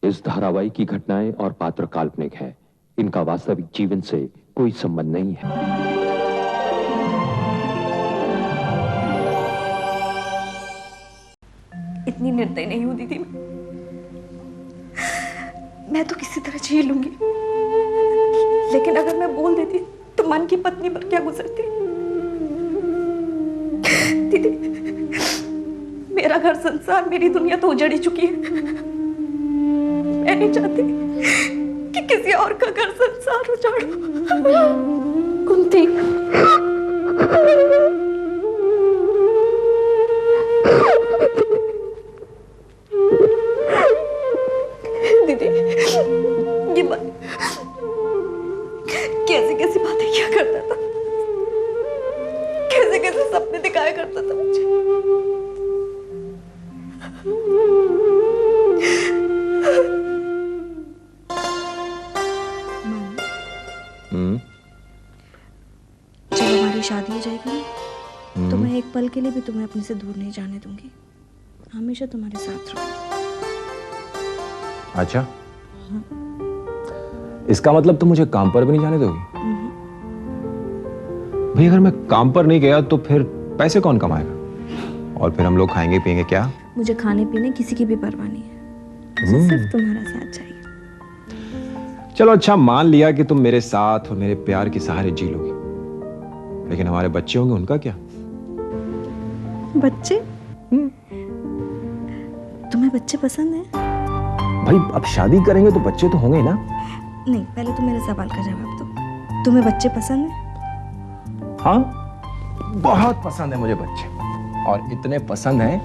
इस धारावाहिक की घटनाएं और पात्र काल्पनिक है। इनका वास्तविक जीवन से कोई संबंध नहीं है। इतनी निर्दयी नहीं होती थी मैं तो किसी तरह जी लूंगी, लेकिन अगर मैं बोल देती तो मन की पत्नी पर क्या गुजरती। दीदी, मेरा घर संसार, मेरी दुनिया तो उजड़ ही चुकी है। मैं नहीं चाहती कि किसी और का घर संसार उजाड़ो। कुंती, दीदी, ये बात कैसी कैसी बातें किया करता था, कैसे कैसे सपने दिखाया करता था मुझे। जब हमारी शादी हो जाएगी तो मैं एक पल के लिए भी तुम्हें अपने से दूर नहीं जाने दूंगी, हमेशा तुम्हारे साथ रहूंगी। अच्छा, इसका मतलब तुम मुझे काम पर भी नहीं जाने दोगी? भाई अगर मैं काम पर नहीं गया तो फिर पैसे कौन कमाएगा? और फिर हम लोग खाएंगे पिएंगे क्या? मुझे खाने पीने किसी की भी परवाह नहीं है, मुझे सिर्फ तुम्हारा साथ चाहिए। चलो अच्छा, मान लिया कि तुम मेरे साथ और मेरे प्यार के सहारे जी लोगी, लेकिन हमारे बच्चे होंगे, उनका क्या? बच्चे? तुम्हें बच्चे पसंद है? भाई अब शादी करेंगे तो बच्चे तो होंगे ना? नहीं, पहले तो मेरे सवाल का जवाब दो। तुम्हें बच्चे पसंद है? हाँ, बहुत पसंद है मुझे बच्चे, और इतने पसंद हैं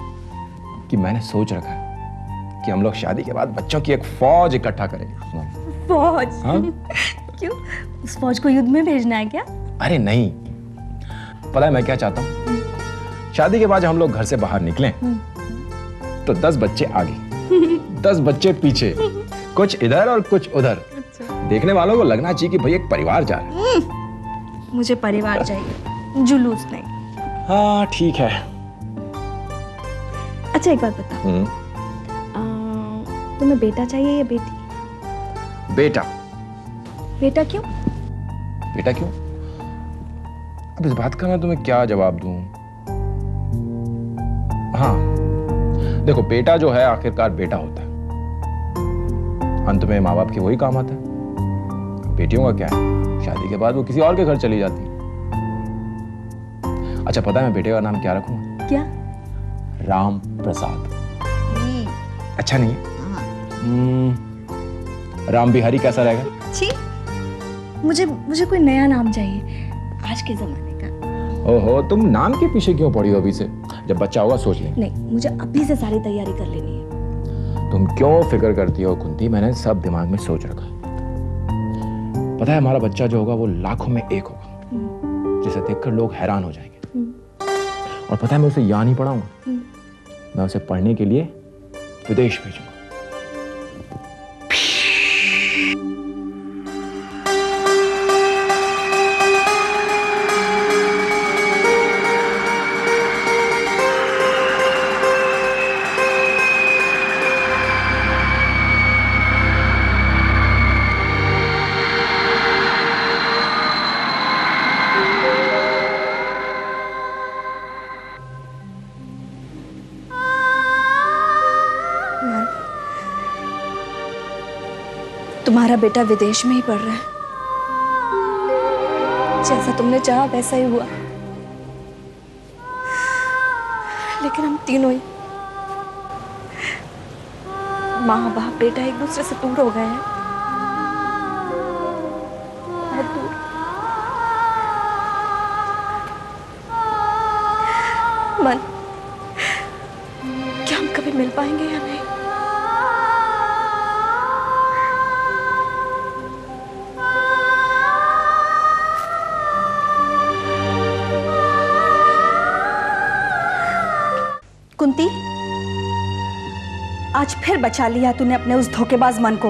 कि मैंने सोच रखा है कि हम लोग शादी के बाद बच्चों की एक फौज इकट्ठा करेंगे। फौज? हाँ? क्यों? उस फौज को युद्ध में भेजना है क्या? अरे नहीं, पता है मैं क्या चाहता हूँ? शादी के बाद हम लोग घर से बाहर निकलें तो 10 बच्चे आगे 10 बच्चे पीछे, कुछ इधर और कुछ उधर। अच्छा। देखने वालों को लगना चाहिए कि भाई एक परिवार जा रहा है। मुझे परिवार चाहिए, जुलूस नहीं। हाँ ठीक है। अच्छा एक बात बताओ, तुम्हें बेटा चाहिए या बेटी? बेटा। बेटा क्यों? बेटा क्यों? अब इस बात का मैं तुम्हें क्या जवाब दूं? हाँ देखो, बेटा जो है आखिरकार बेटा होता है, अंत में माँ बाप के वही काम आता है। बेटियों का क्या है, शादी के बाद वो किसी और के घर चली जाती है। अच्छा पता है मैं बेटे का नाम क्या रखूंगा? क्या? राम प्रसाद। अच्छा नहीं है? राम बिहारी कैसा रहेगा? छी, मुझे कोई नया नाम चाहिए आज के जमाने का। ओहो, तुम नाम के पीछे क्यों पड़ी हो अभी से? जब बच्चा होगा सोच लेंगे। नहीं, मुझे अभी से सारी तैयारी कर लेनी है। तुम क्यों फिक्र करती हो कुंती, मैंने सब दिमाग में सोच रखा है। पता है हमारा बच्चा जो होगा वो लाखों में एक होगा, जिसे देखकर लोग हैरान हो जाएंगे। और पता है मैं उसे यहाँ नहीं पढ़ाऊंगा, मैं उसे पढ़ने के लिए विदेश भेजूंगा। तुम्हारा बेटा विदेश में ही पढ़ रहा है, जैसा तुमने चाहा वैसा ही हुआ। लेकिन हम तीनों ही, माँ बाप बेटा, एक दूसरे से दूर हो गए हैं, बहुत दूर। मन, क्या हम कभी मिल पाएंगे या नहीं? कुंती, आज फिर बचा लिया तूने अपने उस धोखेबाज मन को।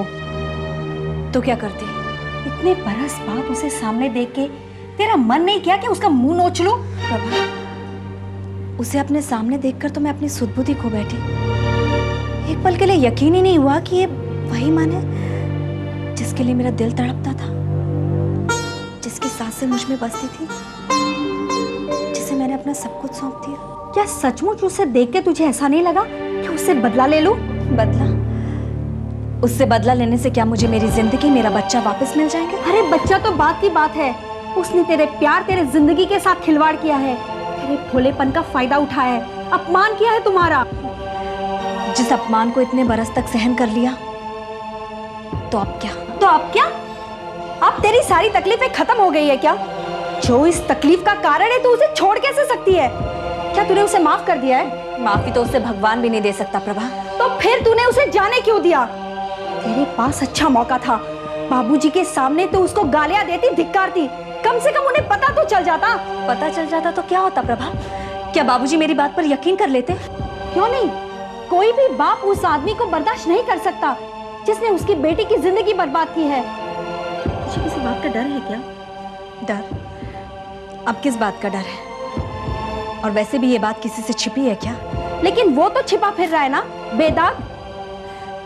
तो क्या करती? इतने बरस बाद उसे सामने देख के तेरा मन नहीं किया कि उसका मुंह नोच लूं? प्रभा, उसे अपने सामने देखकर तो मैं अपनी सुध-बुद्धि खो बैठी। एक पल के लिए यकीन ही नहीं हुआ कि ये वही मन है जिसके लिए मेरा दिल तड़पता था, जिसकी सांसें मुझ में बसती थी, जिसे मैंने अपना सब कुछ सौंप दिया। क्या सचमुच उसे देख के तुझे ऐसा नहीं लगा कि उससे बदला ले लूं? बदला? उससे बदला लेने से क्या मुझे मेरी जिंदगी, मेरा बच्चा वापस मिल जाएंगे? अरे बच्चा तो बात की बात है, उसने तेरे प्यार, तेरे जिंदगी के साथ खिलवाड़ किया है, तेरे भोलेपन का फायदा उठाया है, अपमान किया है तुम्हारा। जिस अपमान को इतने बरस तक सहन कर लिया, तो अब क्या? तो अब क्या? अब तेरी सारी तकलीफें खत्म हो गई है क्या? जो इस तकलीफ का कारण है, तू उसे छोड़ कैसे सकती है? क्या तूने उसे माफ कर दिया है? माफी तो उसे भगवान भी नहीं दे सकता प्रभा। तो फिर तूने उसे जाने क्यों दिया? तेरे पास अच्छा मौका था, बाबूजी के सामने तो उसको गालियां देती, धिक्कारती, कम से कम उन्हें पता तो चल जाता। पता चल जाता तो क्या होता प्रभा? क्या बाबूजी मेरी बात पर यकीन कर लेते? क्यों नहीं? कोई भी बाप उस आदमी को बर्दाश्त नहीं कर सकता जिसने उसकी बेटी की जिंदगी बर्बाद की है। तुझे किसी बात का डर है क्या? डर? अब किस बात का डर है? और वैसे भी ये बात किसी से छिपी है क्या? लेकिन वो तो छिपा फिर रहा है ना, बेदाग।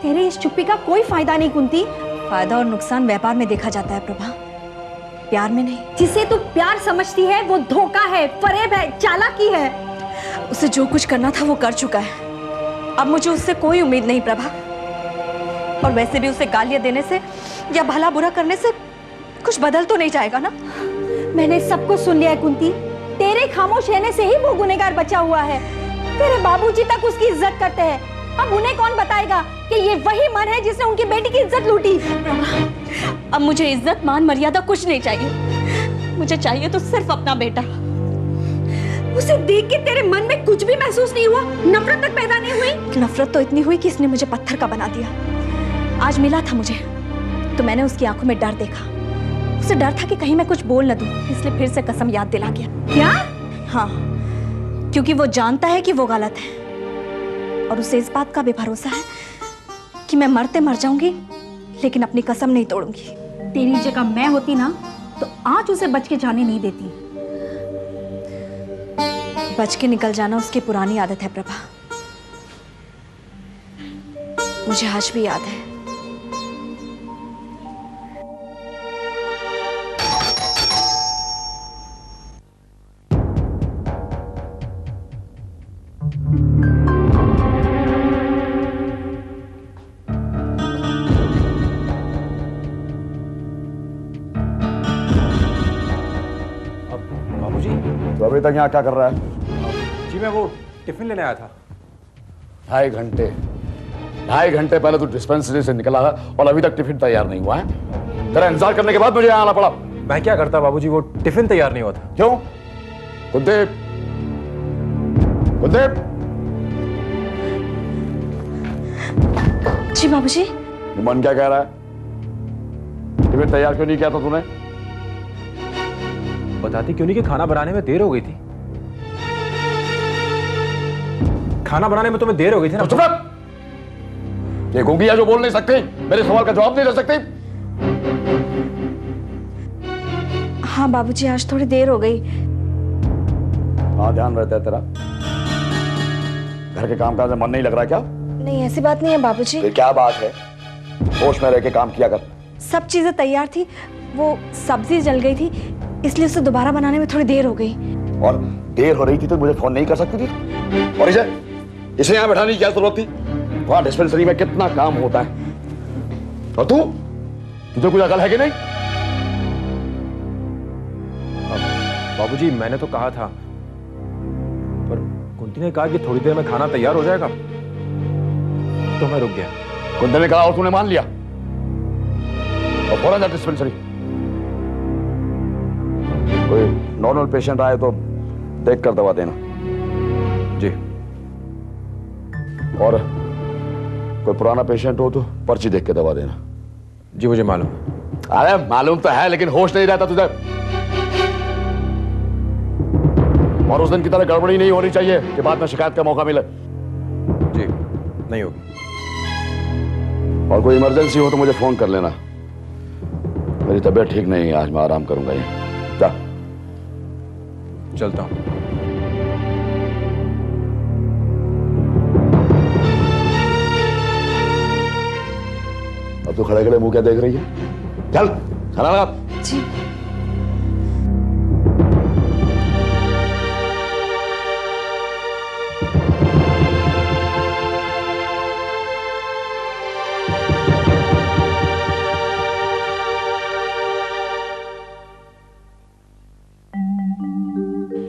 तेरे इस चुप्पी का कोई फायदा नहीं कुंती। फायदा और नुकसान व्यापार में देखा जाता है प्रभा, प्यार में नहीं। जिसे तू प्यार समझती है वो धोखा है, फरेब है, चालाकी है। उसे जो कुछ करना था वो कर चुका है, अब मुझे उससे कोई उम्मीद नहीं प्रभा। और वैसे भी उसे गालियां देने से या भला बुरा करने से कुछ बदल तो नहीं जाएगा ना? मैंने सब कुछ सुन लिया है कुंती, तेरे खामोश रहने से ही वो गुनहगार बचा हुआ है। तेरे बाबूजी तक उसकी इज्जत करते हैं, अब उन्हें कौन बताएगा कि ये वही मन है जिसने उनकी बेटी की इज्जत लूटी? अब मुझे इज्जत, मान, मर्यादा कुछ नहीं चाहिए, मुझे चाहिए तो सिर्फ अपना बेटा। उसे देख के तेरे मन में कुछ भी महसूस नहीं हुआ? नफरत तक पैदा नहीं हुई? नफरत तो इतनी हुई कि इसने मुझे पत्थर का बना दिया। आज मिला था मुझे तो मैंने उसकी आंखों में डर देखा। उसे डर था कि कहीं मैं कुछ बोल न दूं, इसलिए फिर से कसम याद दिला गया। क्या? हाँ, क्योंकि वो जानता है कि वो गलत है और उसे इस बात का भी भरोसा है कि मैं मरते मर जाऊंगी लेकिन अपनी कसम नहीं तोड़ूंगी। तेरी जगह मैं होती ना तो आज उसे बच के जाने नहीं देती। बच के निकल जाना उसकी पुरानी आदत है प्रभा, मुझे आज भी याद है। तो अभी तक यहाँ क्या कर रहा है? जी मैं वो टिफिन लेने आया था। 2.5 घंटे पहले तू डिस्पेंसरी से निकला है और अभी तक टिफिन तैयार नहीं हुआ है। तेरा इंतजार करने के बाद मुझे यहाँ आना पड़ा। मैं क्या करता बाबूजी, वो टिफिन तैयार नहीं हुआ था। क्यों? कुलदीप, कुलदीप। जी बाबूजी। मन क्या कह रहा है? टिफिन तैयार क्यों नहीं किया था तूने? बताती क्यों नहीं कि खाना बनाने में देर हो गई थी। खाना बनाने में तुम्हें देर हो गई थी ना। चुप रह। ये गूंगी है जो बोल नहीं सकती, मेरे सवाल का जवाब नहीं दे सकती। हाँ बाबूजी, आज थोड़ी देर हो गई। हाँ, ध्यान रहता है तेरा। घर के काम काज में मन नहीं लग रहा क्या? नहीं, ऐसी बात नहीं है बाबूजी। फिर क्या बात है? होश में रह के काम किया कर। सब चीजें तैयार थी, वो सब्जी जल गई थी इसलिए उसे दोबारा बनाने में थोड़ी देर हो गई। और देर हो रही थी तो मुझे फोन नहीं कर सकती थी? और इसे यहाँ बैठाने की क्या जरूरत थी? वहां डिस्पेंसरी में कितना काम होता है। और तुझे कुछ अकल है कि नहीं? बाबूजी मैंने तो कहा था, पर कुंती ने कहा कि थोड़ी देर में खाना तैयार हो जाएगा तो मैं रुक गया। कुंती ने कहा और तूने मान लिया? और फौरन जा डिस्पेंसरी। कोई नॉर्मल पेशेंट आए तो देख कर दवा देना। जी। और कोई पुराना पेशेंट हो तो पर्ची देख के दवा देना। जी मुझे मालूम। अरे मालूम तो है लेकिन होश नहीं रहता तुझे। और उस दिन की तरह गड़बड़ी नहीं होनी चाहिए कि बाद में शिकायत का मौका मिले। जी नहीं होगी। और कोई इमरजेंसी हो तो मुझे फोन कर लेना। मेरी तबीयत ठीक नहीं है, आज मैं आराम करूंगा। ये जा। चलता हूं। तू खड़े खड़े मुंह क्या देख रही है? चल खाना लगा। जी।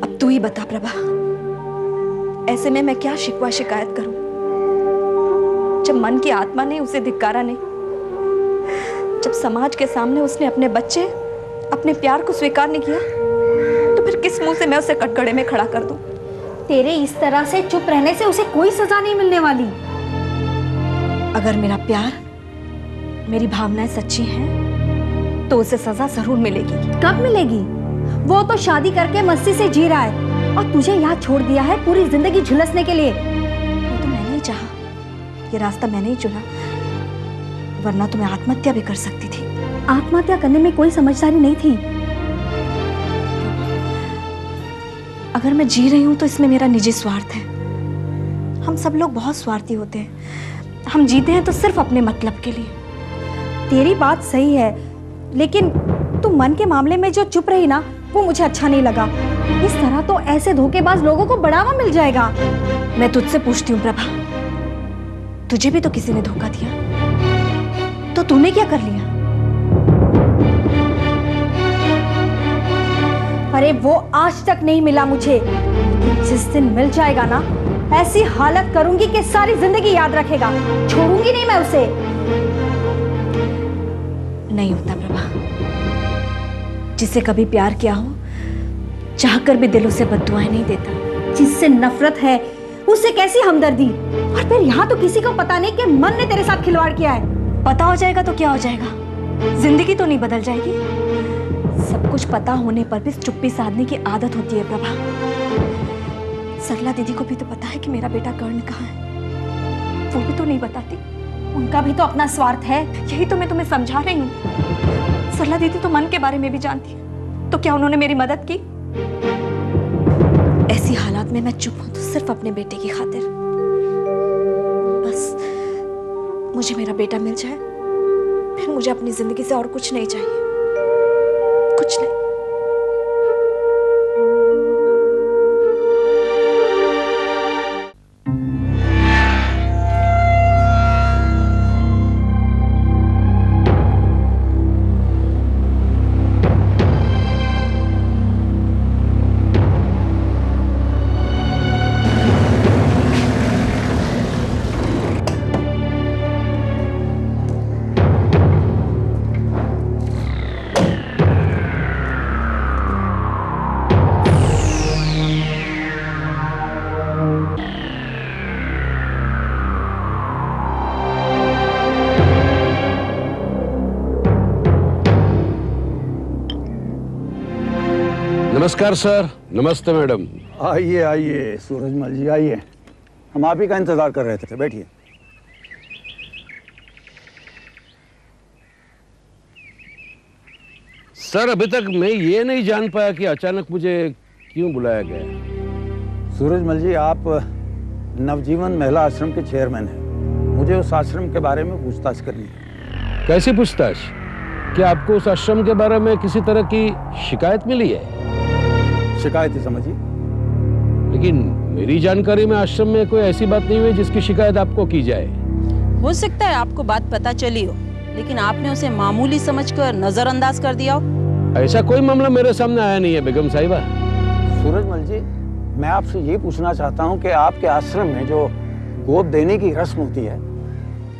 अब तू ही बता प्रभा, ऐसे में मैं क्या शिकवा शिकायत करूं? जब मन की आत्मा ने उसे धिक्कारा नहीं, जब समाज के सामने उसने अपने बच्चे, अपने प्यार को स्वीकार नहीं किया, तो फिर किस मुंह से मैं उसे कटघरे में खड़ा कर दूं? तेरे इस तरह से चुप रहने से उसे कोई सजा नहीं मिलने वाली। अगर मेरा प्यार, मेरी भावनाएं सच्ची हैं, तो उसे सजा जरूर मिलेगी। कब मिलेगी? वो तो शादी करके मस्ती से जी रहा है और तुझे यहाँ छोड़ दिया है पूरी जिंदगी झुलसने के लिए। ये तो मैंने ही चाहा, ये रास्ता मैंने ही चुना, वरना तो मैं आत्महत्या भी कर सकती थी। आत्महत्या करने में कोई समझदारी नहीं थी। अगर मैं जी रही हूं तो इसमें मेरा निजी स्वार्थ है। हम सब लोग बहुत स्वार्थी होते हैं, हम जीते हैं तो सिर्फ अपने मतलब के लिए। तेरी बात सही है, लेकिन तू मन के मामले में जो चुप रही ना, वो मुझे अच्छा नहीं लगा। इस तरह तो ऐसे धोखेबाज लोगों को बढ़ावा मिल जाएगा। मैं तुझसे पूछती हूँ प्रभा, तुझे भी तो किसी ने धोखा दिया, तो तूने क्या कर लिया? अरे वो आज तक नहीं मिला मुझे, जिस दिन मिल जाएगा ना, ऐसी हालत करूंगी कि सारी जिंदगी याद रखेगा। छोड़ूंगी नहीं मैं उसे। नहीं होता प्रभा, जिससे कभी प्यार किया हो, चाहकर भी दिल उसे बद्दुआएं नहीं देता। जिससे नफरत है उससे कैसी हमदर्दी? और फिर यहाँ तो किसी को पता नहीं कि मन ने तेरे साथ खिलवाड़ किया है। पता हो जाएगा तो क्या हो जाएगा? जिंदगी तो नहीं बदल जाएगी। सब कुछ पता होने पर भी चुप्पी साधने की आदत होती है प्रभा। सरला दीदी को भी तो पता है कि मेरा बेटा कर्ण कहाँ है, वो भी तो नहीं बताती। उनका भी तो अपना स्वार्थ है। यही तो मैं तुम्हें समझा रही हूँ। सरला दीदी तो मन के बारे में भी जानती है, तो क्या उन्होंने मेरी मदद की? ऐसी हालात में मैं चुप हूं तो सिर्फ अपने बेटे की खातिर। बस मुझे मेरा बेटा मिल जाए, फिर मुझे अपनी जिंदगी से और कुछ नहीं चाहिए, कुछ नहीं। नमस्कार सर। नमस्ते मैडम। आइए आइए सूरजमल जी, आइए। हम आप ही का इंतजार कर रहे थे, बैठिए। सर अभी तक मैं ये नहीं जान पाया कि अचानक मुझे क्यों बुलाया गया। सूरजमल जी, आप नवजीवन महिला आश्रम के चेयरमैन हैं। मुझे उस आश्रम के बारे में पूछताछ करनी है। कैसी पूछताछ? क्या आपको उस आश्रम के बारे में किसी तरह की शिकायत मिली है? शिकायत ही समझिए। लेकिन मेरी जानकारी में आश्रम में कोई ऐसी बात नहीं हुई जिसकी शिकायत आपको की जाए। हो सकता है आपको बात पता चली हो, लेकिन आपने उसे मामूली समझकर नजरअंदाज कर दिया हो। ऐसा कोई मामला मेरे सामने आया नहीं है बेगम साहिबा। सूरजमल जी, मैं आपसे ये पूछना चाहता हूँ कि आपके आश्रम में जो गोद देने की रस्म होती है,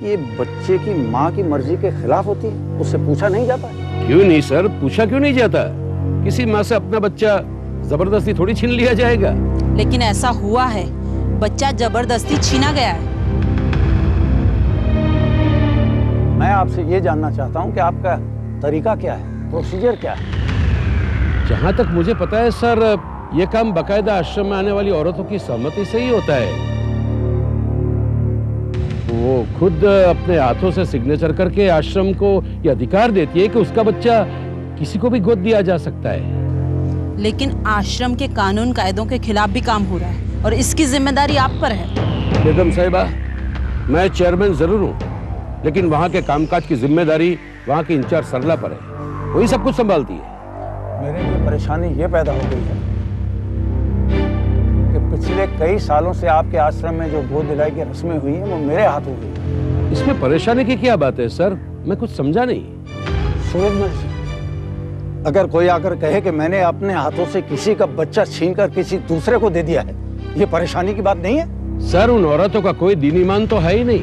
ये बच्चे की माँ की मर्जी के खिलाफ होती है? उससे पूछा नहीं जाता? क्यों नहीं सर, पूछा क्यों नहीं जाता? किसी माँ से अपना बच्चा जबरदस्ती थोड़ी छीन लिया जाएगा। लेकिन ऐसा हुआ है, बच्चा जबरदस्ती छीना गया है। मैं आपसे ये जानना चाहता हूँ कि आपका तरीका क्या है, प्रोसीजर क्या है? जहाँ तक मुझे पता है सर, ये काम बकायदा आश्रम में आने वाली औरतों की सहमति से ही होता है। वो खुद अपने हाथों से सिग्नेचर करके आश्रम को ये अधिकार देती है कि उसका बच्चा किसी को भी गोद दिया जा सकता है। लेकिन आश्रम के कानून कायदों के खिलाफ भी काम हो रहा है और इसकी जिम्मेदारी आप पर है। बेगम साहिबा, मैं चेयरमैन जरूर हूँ, लेकिन वहां के कामकाज की जिम्मेदारी वहां की इंचार्ज सरला पर है, वही सब कुछ संभालती है। मेरे लिए परेशानी ये पैदा हो गई है कि पिछले कई सालों से आपके आश्रम में जो गोद दिलाई की रस्में हुई हैं वो मेरे हाथ हो गई। इसमें परेशानी की क्या बात है सर, मैं कुछ समझा नहीं। सूरजमल जी, अगर कोई आकर कहे कि मैंने अपने हाथों से किसी का बच्चा छीनकर किसी दूसरे को दे दिया है, ये परेशानी की बात नहीं है? सर उन औरतों का कोई दीन ईमान तो है ही नहीं।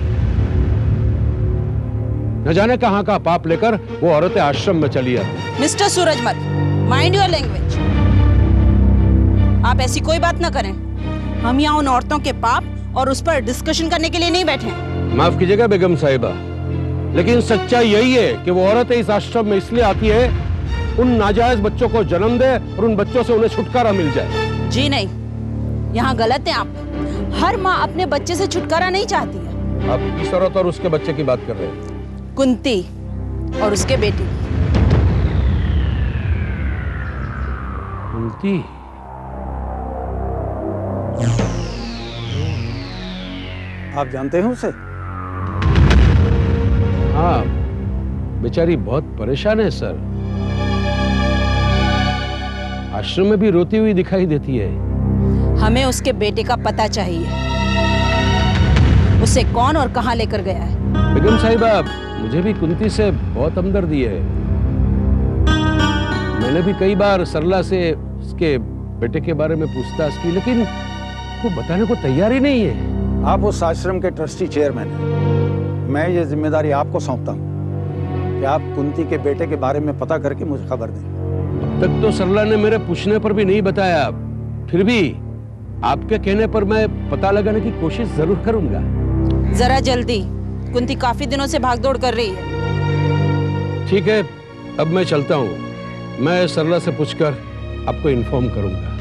न जाने कहां का पाप लेकर वो औरतें आश्रम में चली आती। Mister Surajmal, mind your language. आप ऐसी कोई बात ना करें। हम यहाँ उन औरतों के पाप और उस पर डिस्कशन करने के लिए नहीं बैठे हैं। माफ कीजिएगा बेगम साहिबा, लेकिन सच्चाई यही है कि वो औरतें इस आश्रम में इसलिए आती है उन नाजायज बच्चों को जन्म दे और उन बच्चों से उन्हें छुटकारा मिल जाए। जी नहीं, यहाँ गलत है आप। हर माँ अपने बच्चे से छुटकारा नहीं चाहती है। आप किस औरत और उसके बच्चे की बात कर रहे हैं? कुंती और उसके बेटी। कुंती? आप जानते हैं उसे? हाँ, बेचारी बहुत परेशान है सर। आश्रम में भी रोती हुई दिखाई देती है। हमें उसके बेटे का पता चाहिए, उसे कौन और कहां लेकर गया है। बेगम साहिबा, मुझे भी कुंती से बहुत हमदर्दी है। मैंने भी कई बार सरला से उसके बेटे के बारे में पूछताछ की, लेकिन वो बताने को तैयार ही नहीं है। आप उस आश्रम के ट्रस्टी चेयरमैन हैं। मैं ये जिम्मेदारी आपको सौंपता हूँ कि आप कुंती के बेटे के बारे में पता करके मुझे खबर दें। अब तक तो सरला ने मेरे पूछने पर भी नहीं बताया, फिर भी आपके कहने पर मैं पता लगाने की कोशिश जरूर करूंगा। जरा जल्दी, कुंती काफी दिनों से भागदौड़ कर रही है। ठीक है, अब मैं चलता हूँ। मैं सरला से पूछकर आपको इन्फॉर्म करूंगा।